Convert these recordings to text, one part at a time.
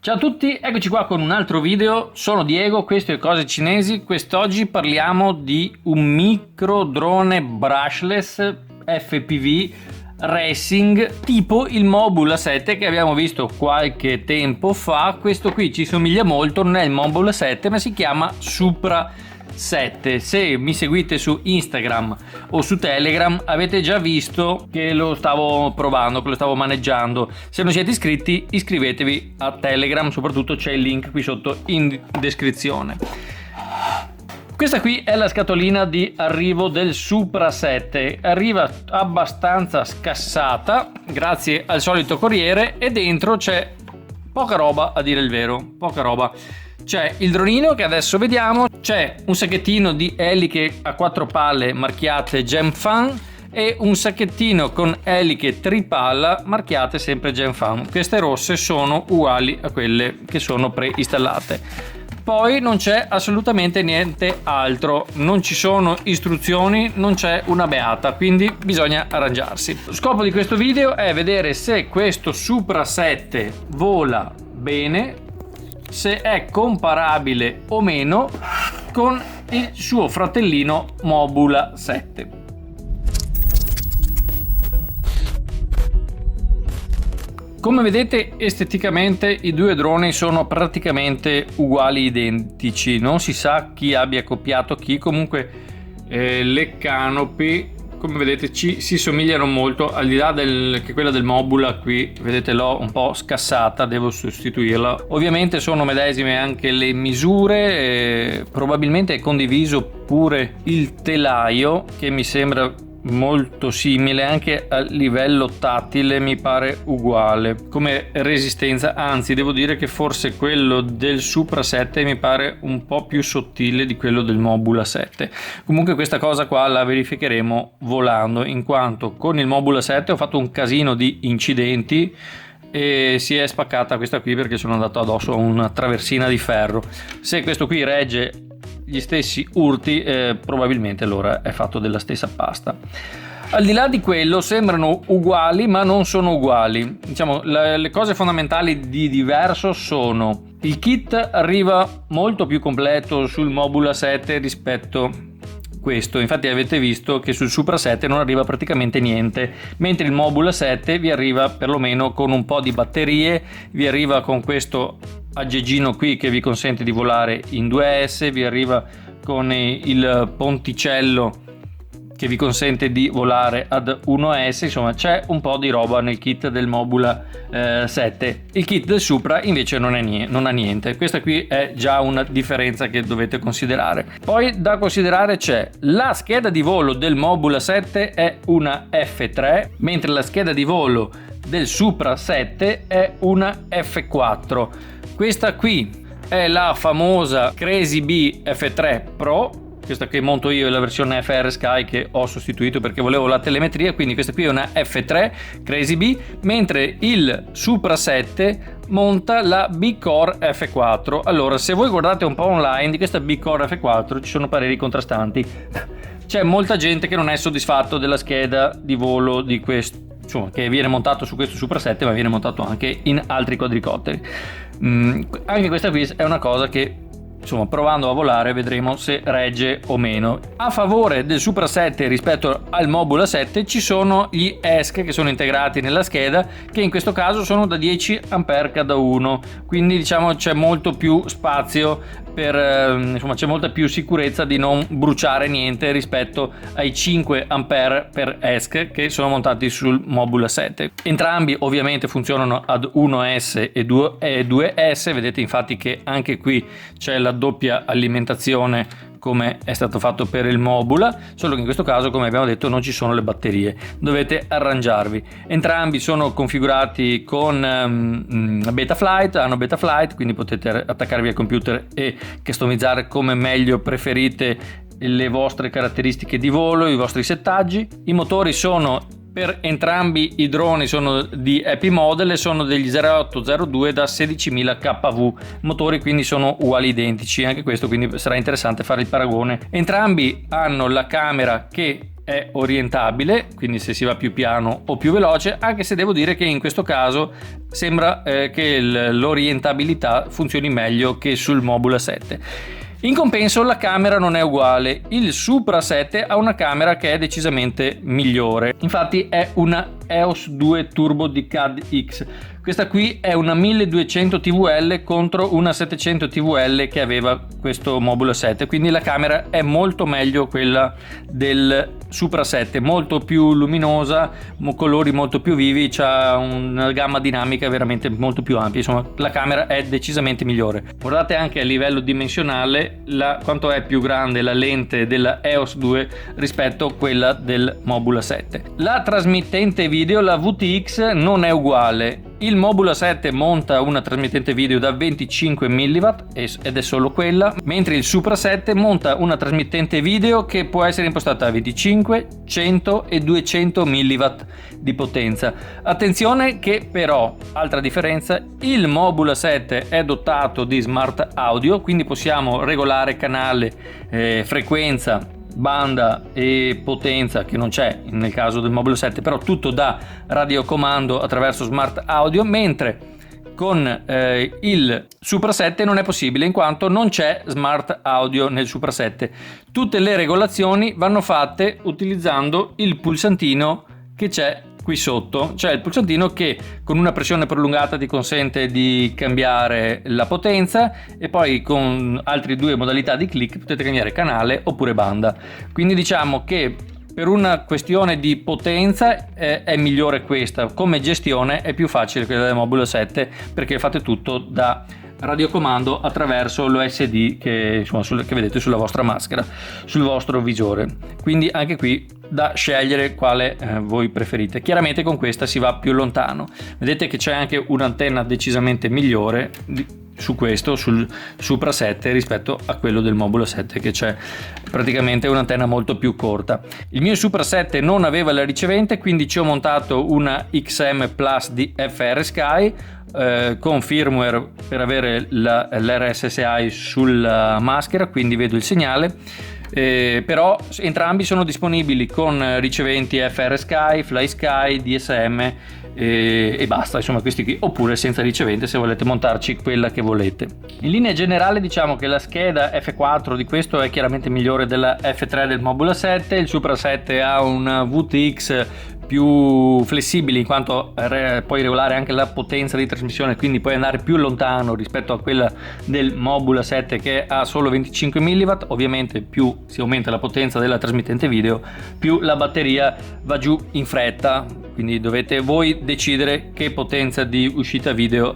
Ciao a tutti, eccoci qua con un altro video. Sono Diego, questo è Cose Cinesi. Quest'oggi parliamo di un micro drone brushless FPV racing tipo il Mobula 7 che abbiamo visto qualche tempo fa. Questo qui ci somiglia molto, non è il Mobula 7 ma si chiama Supra 7. Se mi seguite su Instagram o su Telegram avete già visto che lo stavo provando, che lo stavo maneggiando. Se non siete iscritti, iscrivetevi a Telegram, soprattutto c'è il link qui sotto in descrizione. Questa qui è la scatolina di arrivo del Supra 7, arriva abbastanza scassata grazie al solito corriere e dentro c'è poca roba, a dire il vero, poca roba. C'è il dronino che adesso vediamo, c'è un sacchettino di eliche a 4 palle marchiate Gemfan e un sacchettino con eliche tripalla marchiate sempre Gemfan. Queste rosse sono uguali a quelle che sono preinstallate. Poi non c'è assolutamente niente altro, non ci sono istruzioni, non c'è una beata, quindi bisogna arrangiarsi. Lo scopo di questo video è vedere se questo Supra 7 vola bene, se è comparabile o meno con il suo fratellino Mobula 7. Come vedete, esteticamente i due droni sono praticamente uguali, identici, non si sa chi abbia copiato chi. Comunque le canopy, come vedete, si somigliano molto, al di là che quella del Mobula qui vedete l'ho un po' scassata, devo sostituirla. Ovviamente sono medesime anche le misure, probabilmente è condiviso pure il telaio che mi sembra molto simile, anche a livello tattile mi pare uguale come resistenza, anzi devo dire che forse quello del Supra 7 mi pare un po' più sottile di quello del Mobula 7. Comunque questa cosa qua la verificheremo volando, in quanto con il Mobula 7 ho fatto un casino di incidenti e si è spaccata questa qui perché sono andato addosso a una traversina di ferro. Se questo qui regge gli stessi urti, probabilmente allora è fatto della stessa pasta. Al di là di quello sembrano uguali ma non sono uguali. Diciamo le cose fondamentali di diverso sono: il kit arriva molto più completo sul Mobula 7 rispetto questo, infatti avete visto che sul Supra 7 non arriva praticamente niente, mentre il Mobula 7 vi arriva perlomeno con un po' di batterie, vi arriva con questo aggeggino qui che vi consente di volare in 2S, vi arriva con il ponticello che vi consente di volare ad 1S, insomma c'è un po' di roba nel kit del Mobula 7. Il kit del Supra invece non ha niente. Questa qui è già una differenza che dovete considerare. Poi da considerare c'è la scheda di volo del Mobula 7 è una F3, mentre la scheda di volo del Supra 7 è una F4. Questa qui è la famosa Crazy Bee F3 Pro. Questa che monto io è la versione FR Sky che ho sostituito perché volevo la telemetria, quindi questa qui è una F3 Crazy Bee, mentre il Supra 7 monta la B-Core F4. Allora, se voi guardate un po' online di questa B-Core F4 ci sono pareri contrastanti. C'è molta gente che non è soddisfatto della scheda di volo di questo, insomma, che viene montato su questo Supra 7 ma viene montato anche in altri quadricotteri. Anche questa qui è una cosa che, insomma, provando a volare vedremo se regge o meno. A favore del Supra 7 rispetto al Mobula 7 ci sono gli ESC che sono integrati nella scheda, che in questo caso sono da 10 A cada uno, quindi diciamo c'è molto più spazio insomma c'è molta più sicurezza di non bruciare niente rispetto ai 5 A per ESC che sono montati sul Mobula 7. Entrambi ovviamente funzionano ad 1S e 2S, vedete infatti che anche qui c'è la doppia alimentazione come è stato fatto per il Mobula, solo che in questo caso, come abbiamo detto, non ci sono le batterie, dovete arrangiarvi. Entrambi sono configurati con Betaflight, hanno Betaflight, quindi potete attaccarvi al computer e customizzare come meglio preferite le vostre caratteristiche di volo, i vostri settaggi. I motori sono per entrambi i droni sono di Happy Model e sono degli 0802 da 16.000 kV, motori quindi sono uguali, identici, anche questo quindi sarà interessante fare il paragone. Entrambi hanno la camera che è orientabile, quindi se si va più piano o più veloce, anche se devo dire che in questo caso sembra che l'orientabilità funzioni meglio che sul Mobula 7. In compenso la camera non è uguale, il Supra 7 ha una camera che è decisamente migliore, infatti è una EOS 2 Turbo di CAD-X. Questa qui è una 1200 TVL contro una 700 TVL che aveva questo Mobula 7, quindi la camera è molto meglio quella del Supra 7, molto più luminosa, colori molto più vivi, c'ha una gamma dinamica veramente molto più ampia, insomma la camera è decisamente migliore. Guardate anche a livello dimensionale quanto è più grande la lente della EOS 2 rispetto a quella del Mobula 7. La trasmittente video, la VTX, non è uguale. Il Mobula 7 monta una trasmittente video da 25 mW ed è solo quella, mentre il Supra 7 monta una trasmittente video che può essere impostata a 25, 100 e 200 mW di potenza. Attenzione che però, altra differenza, il Mobula 7 è dotato di smart audio, quindi possiamo regolare canale, frequenza, banda e potenza, che non c'è nel caso del Mobula 7, però tutto da radiocomando attraverso smart audio, mentre con il Supra 7 non è possibile, in quanto non c'è smart audio nel Supra 7. Tutte le regolazioni vanno fatte utilizzando il pulsantino che c'è qui sotto, cioè il pulsantino che con una pressione prolungata ti consente di cambiare la potenza, e poi con altre due modalità di click potete cambiare canale oppure banda. Quindi diciamo che per una questione di potenza è migliore questa, come gestione è più facile quella del Mobula 7 perché fate tutto da radiocomando attraverso l'OSD che vedete sulla vostra maschera, sul vostro visore. Quindi anche qui da scegliere quale voi preferite. Chiaramente con questa si va più lontano. Vedete che c'è anche un'antenna decisamente migliore su questo, sul Supra 7, rispetto a quello del Mobula 7, che c'è praticamente un'antenna molto più corta. Il mio Supra 7 non aveva la ricevente, quindi ci ho montato una XM Plus di FR Sky con firmware per avere l'RSSI sulla maschera, quindi vedo il segnale. Però entrambi sono disponibili con riceventi FR Sky, Fly Sky, DSM e basta, insomma questi qui, oppure senza ricevente se volete montarci quella che volete. In linea generale diciamo che la scheda F4 di questo è chiaramente migliore della F3 del Mobula 7, il Supra 7 ha una VTX più flessibili, in quanto puoi regolare anche la potenza di trasmissione, quindi puoi andare più lontano rispetto a quella del Mobula 7 che ha solo 25 mW. Ovviamente più si aumenta la potenza della trasmittente video, più la batteria va giù in fretta, quindi dovete voi decidere che potenza di uscita video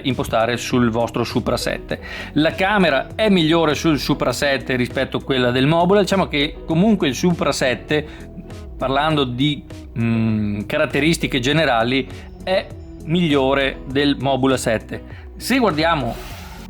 impostare sul vostro Supra 7. La camera è migliore sul Supra 7 rispetto a quella del Mobula. Diciamo che comunque il Supra 7, parlando di caratteristiche generali, è migliore del Mobula 7. Se guardiamo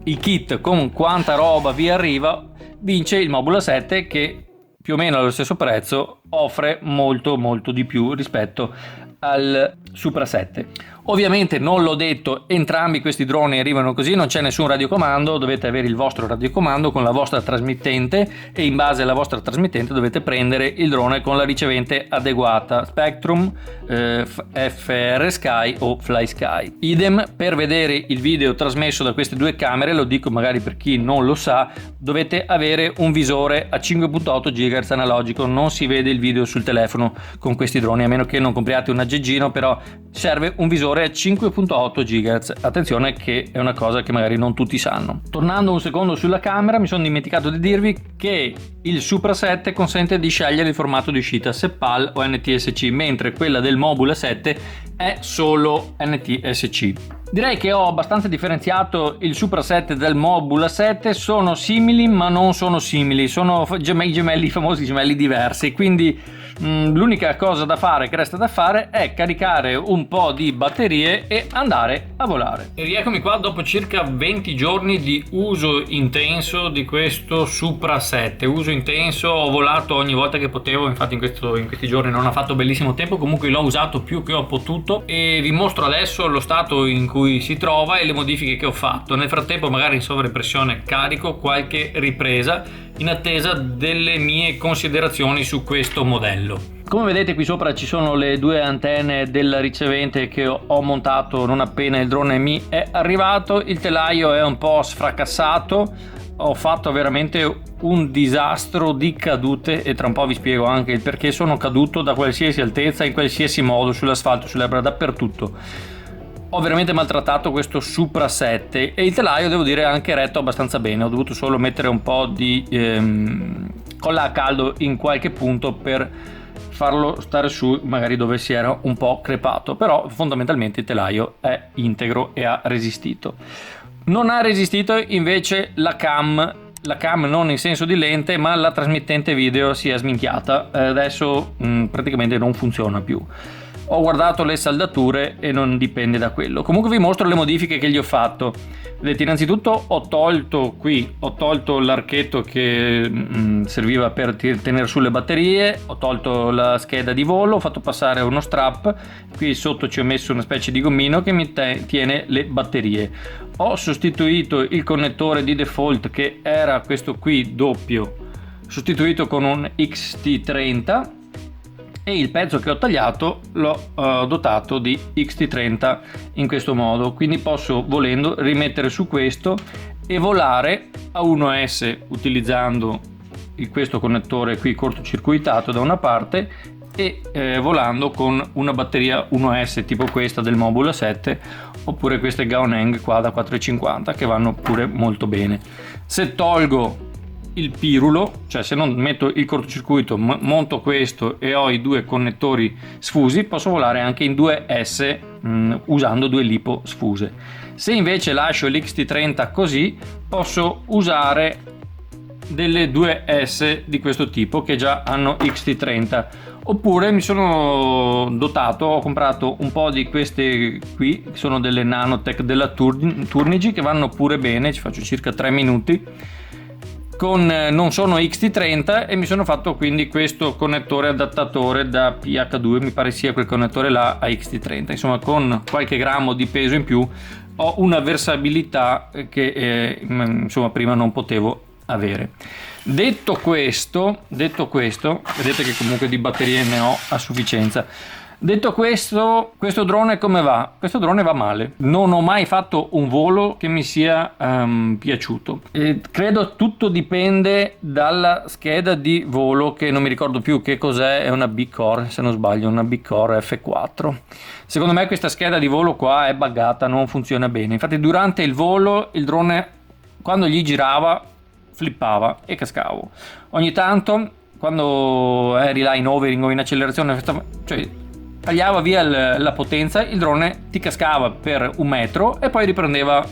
il kit con quanta roba vi arriva, vince il Mobula 7, che più o meno allo stesso prezzo offre molto di più rispetto al Supra 7. Ovviamente non l'ho detto, entrambi questi droni arrivano così, non c'è nessun radiocomando, dovete avere il vostro radiocomando con la vostra trasmittente, e in base alla vostra trasmittente dovete prendere il drone con la ricevente adeguata, Spectrum, FR Sky o Fly Sky. Idem per vedere il video trasmesso da queste due camere, lo dico magari per chi non lo sa, dovete avere un visore a 5.8 GHz analogico, non si vede il video sul telefono con questi droni, a meno che non compriate un aggeggino, però serve un visore a 5.8 GHz. Attenzione, che è una cosa che magari non tutti sanno. Tornando un secondo sulla camera, mi sono dimenticato di dirvi che il Supra 7 consente di scegliere il formato di uscita, se PAL o NTSC, mentre quella del Mobula 7 è solo NTSC. Direi che ho abbastanza differenziato il Supra 7 dal Mobula 7, sono simili ma non sono simili, sono i famosi gemelli diversi, quindi l'unica cosa da fare, che resta da fare, è caricare un po' di batterie e andare a volare. E rieccomi qua dopo circa 20 giorni di uso intenso di questo Supra 7. Uso intenso, ho volato ogni volta che potevo, infatti in questi giorni non ho fatto bellissimo tempo, comunque l'ho usato più che ho potuto, e vi mostro adesso lo stato in cui si trova e le modifiche che ho fatto. Nel frattempo magari in sovraimpressione carico qualche ripresa in attesa delle mie considerazioni su questo modello. Come vedete qui sopra ci sono le due antenne del ricevente che ho montato non appena il drone mi è arrivato. Il telaio è un po' sfracassato, ho fatto veramente un disastro di cadute e tra un po' vi spiego anche il perché sono caduto da qualsiasi altezza, in qualsiasi modo, sull'asfalto, sull'erba, dappertutto. Ho veramente maltrattato questo Supra 7 e il telaio devo dire anche retto abbastanza bene. Ho dovuto solo mettere un po' di colla a caldo in qualche punto per farlo stare su magari dove si era un po' crepato, però fondamentalmente il telaio è integro e ha resistito. Non ha resistito invece la cam non in senso di lente, ma la trasmittente video si è sminchiata, adesso praticamente non funziona più. Ho guardato le saldature e non dipende da quello. Comunque vi mostro le modifiche che gli ho fatto. Vedete, innanzitutto ho tolto l'archetto che serviva per tenere sulle batterie, ho tolto la scheda di volo, ho fatto passare uno strap, qui sotto ci ho messo una specie di gommino che mi tiene le batterie. Ho sostituito il connettore di default che era questo qui doppio, sostituito con un XT30, e il pezzo che ho tagliato l'ho dotato di XT30 in questo modo, quindi posso volendo rimettere su questo e volare a 1S utilizzando questo connettore qui cortocircuitato da una parte e volando con una batteria 1S tipo questa del Mobula 7 oppure queste Gaoneng qua da 4,50 che vanno pure molto bene. Se tolgo il pirulo, cioè se non metto il cortocircuito, monto questo e ho i due connettori sfusi, posso volare anche in 2S usando due lipo sfuse. Se invece lascio l'XT30 così, posso usare delle 2S di questo tipo che già hanno XT30, oppure mi sono dotato, ho comprato un po' di queste qui, che sono delle Nanotech della Turnigy, che vanno pure bene, ci faccio circa 3 minuti. Non sono XT30 e mi sono fatto quindi questo connettore adattatore da PH2, mi pare sia quel connettore là a XT30, insomma con qualche grammo di peso in più ho una versabilità che insomma prima non potevo avere. Detto questo, vedete che comunque di batterie ne ho a sufficienza. Detto questo drone come va? Questo drone va male, non ho mai fatto un volo che mi sia piaciuto e credo tutto dipende dalla scheda di volo che non mi ricordo più che cos'è, è una B-Core se non sbaglio, una B-Core F4. Secondo me questa scheda di volo qua è buggata, non funziona bene, infatti durante il volo il drone quando gli girava flippava e cascavo. Ogni tanto quando eri là in overing o in accelerazione, cioè tagliava via la potenza, il drone ti cascava per 1 metro e poi riprendeva,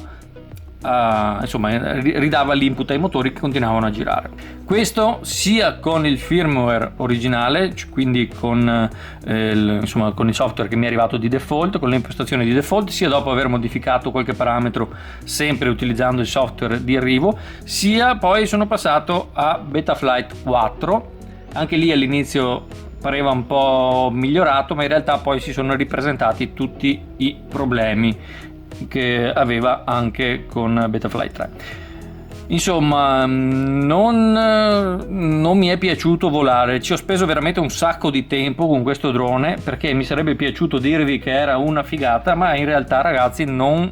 insomma ridava l'input ai motori che continuavano a girare. Questo sia con il firmware originale, quindi con il software che mi è arrivato di default, con le impostazioni di default, sia dopo aver modificato qualche parametro sempre utilizzando il software di arrivo, sia poi sono passato a Betaflight 4. Anche lì all'inizio pareva un po' migliorato, ma in realtà poi si sono ripresentati tutti i problemi che aveva anche con Betaflight 3. Insomma, non mi è piaciuto volare, ci ho speso veramente un sacco di tempo con questo drone perché mi sarebbe piaciuto dirvi che era una figata, ma in realtà ragazzi non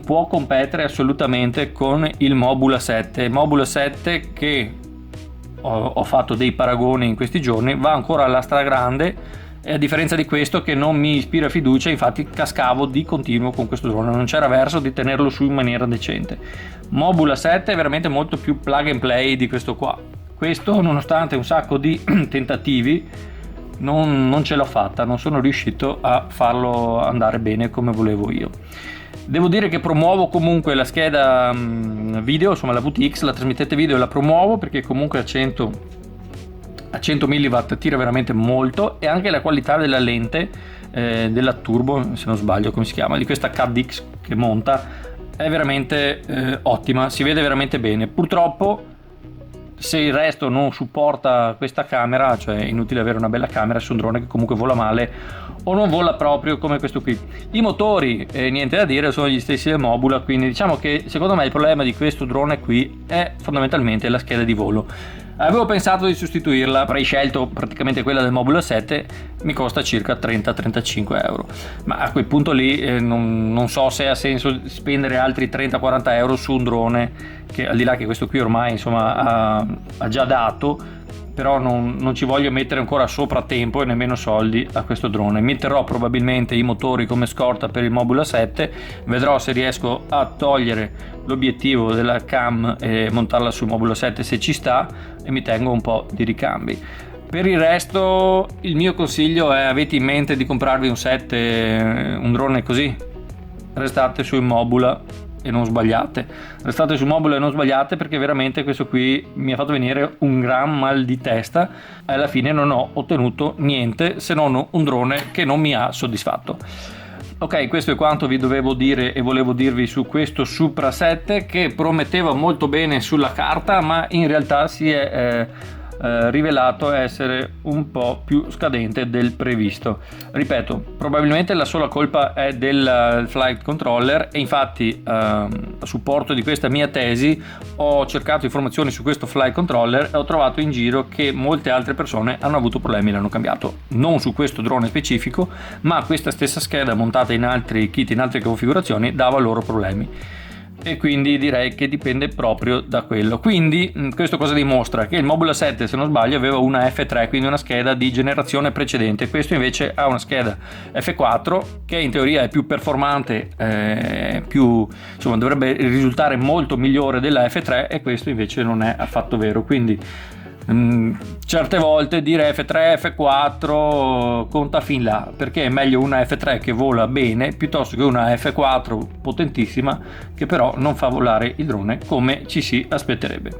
può competere assolutamente con il Mobula 7. Il Mobula 7 che ho fatto dei paragoni in questi giorni, va ancora alla stragrande, e a differenza di questo che non mi ispira fiducia, infatti cascavo di continuo con questo drone, non c'era verso di tenerlo su in maniera decente. Mobula 7 è veramente molto più plug and play di questo qua. Questo, nonostante un sacco di tentativi, non ce l'ho fatta, non sono riuscito a farlo andare bene come volevo io. Devo dire che promuovo comunque la scheda video, insomma la VTX, la trasmittente video la promuovo perché comunque a 100 mW tira veramente molto, e anche la qualità della lente della Turbo, se non sbaglio come si chiama, di questa CADX che monta, è veramente ottima, si vede veramente bene. Purtroppo se il resto non supporta questa camera, cioè è inutile avere una bella camera su un drone che comunque vola male o non vola proprio come questo qui. I motori, niente da dire, sono gli stessi del Mobula, quindi diciamo che secondo me il problema di questo drone qui è fondamentalmente la scheda di volo. Avevo pensato di sostituirla, avrei scelto praticamente quella del Mobula 7, mi costa circa 30-35 euro, ma a quel punto lì non so se ha senso spendere altri 30-40 euro su un drone che, al di là che questo qui ormai insomma ha già dato, però non ci voglio mettere ancora sopra tempo e nemmeno soldi a questo drone. Metterò probabilmente i motori come scorta per il Mobula 7, vedrò se riesco a togliere l'obiettivo della cam e montarla sul Mobula 7 se ci sta, e mi tengo un po' di ricambi. Per il resto il mio consiglio è: avete in mente di comprarvi un set, un drone così, restate sul Mobula e non sbagliate. Restate sul Mobula e non sbagliate, perché veramente questo qui mi ha fatto venire un gran mal di testa e alla fine non ho ottenuto niente se non un drone che non mi ha soddisfatto. Ok, questo è quanto vi dovevo dire e volevo dirvi su questo Supra 7, che prometteva molto bene sulla carta, ma in realtà si è rivelato essere un po' più scadente del previsto. Ripeto, probabilmente la sola colpa è del flight controller, e infatti a supporto di questa mia tesi ho cercato informazioni su questo flight controller e ho trovato in giro che molte altre persone hanno avuto problemi e l'hanno cambiato, non su questo drone specifico, ma questa stessa scheda montata in altri kit, in altre configurazioni, dava loro problemi. E quindi direi che dipende proprio da quello. Quindi questo cosa dimostra? Che il Mobula 7, se non sbaglio, aveva una F3, quindi una scheda di generazione precedente. Questo invece ha una scheda F4 che in teoria è più performante, insomma dovrebbe risultare molto migliore della F3, e questo invece non è affatto vero. Quindi certe volte dire F3, F4 conta fin là, perché è meglio una F3 che vola bene piuttosto che una F4 potentissima che però non fa volare il drone come ci si aspetterebbe.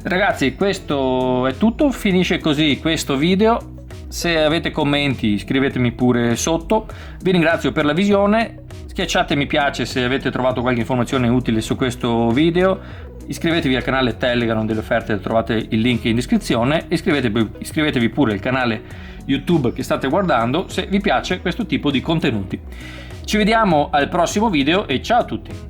Ragazzi, questo è tutto, finisce così questo video. Se avete commenti scrivetemi pure sotto. Vi ringrazio per la visione, schiacciate mi piace se avete trovato qualche informazione utile su questo video. Iscrivetevi al canale Telegram delle offerte, trovate il link in descrizione. Iscrivetevi pure al canale YouTube che state guardando se vi piace questo tipo di contenuti. Ci vediamo al prossimo video e ciao a tutti!